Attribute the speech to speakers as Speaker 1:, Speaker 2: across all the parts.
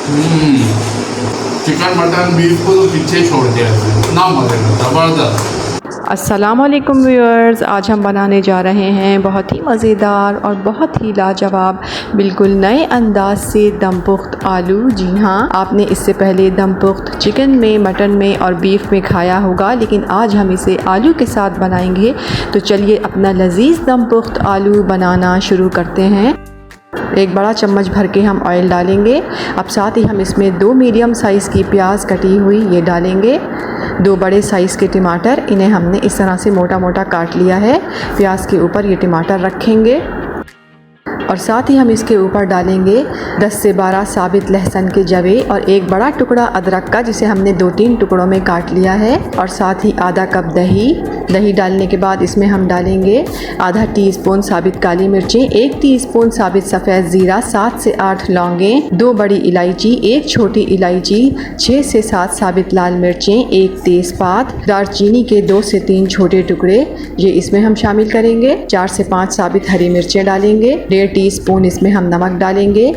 Speaker 1: Chicken mutton beef को तो पीछे छोड़ दिया है, इतना मज़े का ज़बरदस्त।
Speaker 2: अस्सलाम वालेकुम व्यूअर्स, आज हम बनाने जा रहे हैं बहुत ही मज़ेदार और बहुत ही लाजवाब बिल्कुल नए अंदाज से दम पुख्त आलू। जी हाँ, आपने इससे पहले दम पुख्त चिकन में, मटन में और बीफ में खाया होगा, लेकिन आज हम इसे आलू के साथ बनाएंगे। तो चलिए अपना लजीज दम पुख्त आलू बनाना शुरू करते हैं। एक बड़ा चम्मच भर के हम ऑयल डालेंगे। अब साथ ही हम इसमें 2 मीडियम साइज़ की प्याज कटी हुई ये डालेंगे। 2 बड़े साइज़ के टमाटर, इन्हें हमने इस तरह से मोटा मोटा काट लिया है। प्याज के ऊपर ये टमाटर रखेंगे और साथ ही हम इसके ऊपर डालेंगे 10 से 12 साबित लहसुन के जवे और एक बड़ा टुकड़ा अदरक का, जिसे हमने 2-3 टुकड़ों में काट लिया है। और साथ ही आधा कप दही डालने के बाद इसमें हम डालेंगे आधा टीस्पून साबित काली मिर्चें, 1 टीस्पून साबित सफ़ेद ज़ीरा, 7 से 8 लौंगें, 2 बड़ी इलायची, 1 छोटी इलायची, 6 से 7 साबित लाल मिर्चें, 1 तेज़पात, दालचीनी के 2 से 3 छोटे टुकड़े ये इसमें हम शामिल करेंगे। 4 से 5 साबित हरी मिर्चें डालेंगे। 1.5 टीस्पून इसमें हम नमक डालेंगे।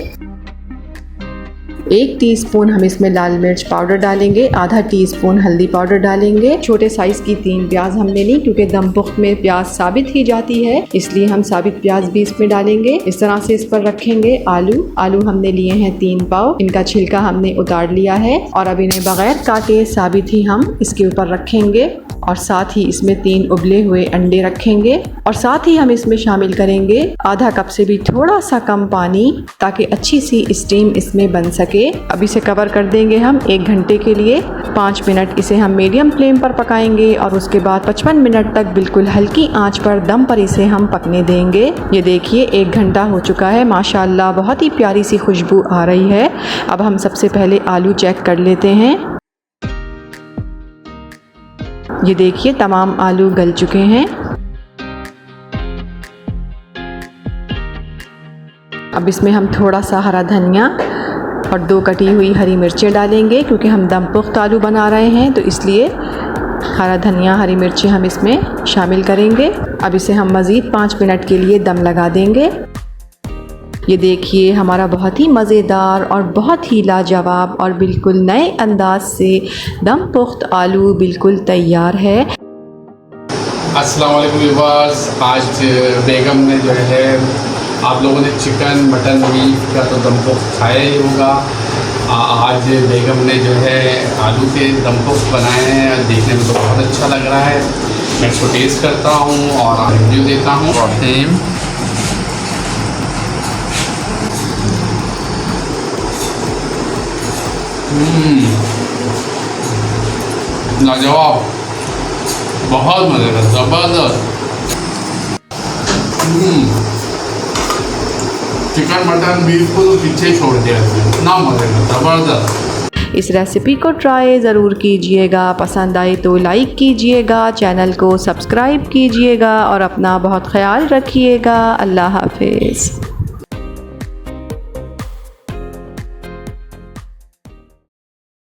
Speaker 2: 1 टीस्पून हम इसमें लाल मिर्च पाउडर डालेंगे। आधा टीस्पून हल्दी पाउडर डालेंगे। छोटे साइज़ की 3 प्याज हमने ली, क्योंकि दम पुख्त में प्याज साबित ही जाती है, इसलिए हम साबित प्याज भी इसमें डालेंगे। इस तरह से इस पर रखेंगे आलू हमने लिए हैं 3 पाव, इनका छिलका हमने उतार लिया है और अब इन्हें बगैर काटे साबित ही हम इसके ऊपर रखेंगे। और साथ ही इसमें 3 उबले हुए अंडे रखेंगे और साथ ही हम इसमें शामिल करेंगे आधा कप से भी थोड़ा सा कम पानी, ताकि अच्छी सी स्टीम इसमें बन सके। अब इसे कवर कर देंगे हम 1 घंटे के लिए। 5 मिनट इसे हम मीडियम फ्लेम पर पकाएंगे और उसके बाद 55 मिनट तक बिल्कुल हल्की आंच पर दम पर इसे हम पकने देंगे। ये देखिए 1 घंटा हो चुका है, माशाल्लाह बहुत ही प्यारी सी खुशबू आ रही है। अब हम सबसे पहले आलू चेक कर लेते हैं। ये देखिए तमाम आलू गल चुके हैं। अब इसमें हम थोड़ा सा हरा धनिया और 2 कटी हुई हरी मिर्चें डालेंगे, क्योंकि हम दम पुख्त आलू बना रहे हैं, तो इसलिए हरा धनिया, हरी मिर्चें हम इसमें शामिल करेंगे। अब इसे हम मज़ीद 5 मिनट के लिए दम लगा देंगे। ये देखिए हमारा बहुत ही मज़ेदार और बहुत ही लाजवाब और बिल्कुल नए अंदाज से दम पुख्त आलू बिल्कुल तैयार है।
Speaker 1: अस्सलाम वालेकुम व्यूअर्स, आज बेगम ने जो है, आप लोगों ने चिकन मटन बीफ का तो दम पुख्त खाया ही होगा। आज बेगम ने जो है आलू के दम पुख्त बनाए हैं। देखने में तो बहुत अच्छा लग रहा है। मैं इसको टेस्ट करता हूँ और रिव्यू देता हूँ। लाजवाब, बहुत मज़े का, ज़बरदस्त। चिकन मटन बीफ को तो पीछे छोड़ दिया है, इतना मज़े का, ज़बरदस्त।
Speaker 2: इस रेसिपी को ट्राई ज़रूर कीजिएगा। पसंद आए तो लाइक कीजिएगा, चैनल को सब्सक्राइब कीजिएगा और अपना बहुत ख्याल रखिएगा। अल्लाह हाफिज़।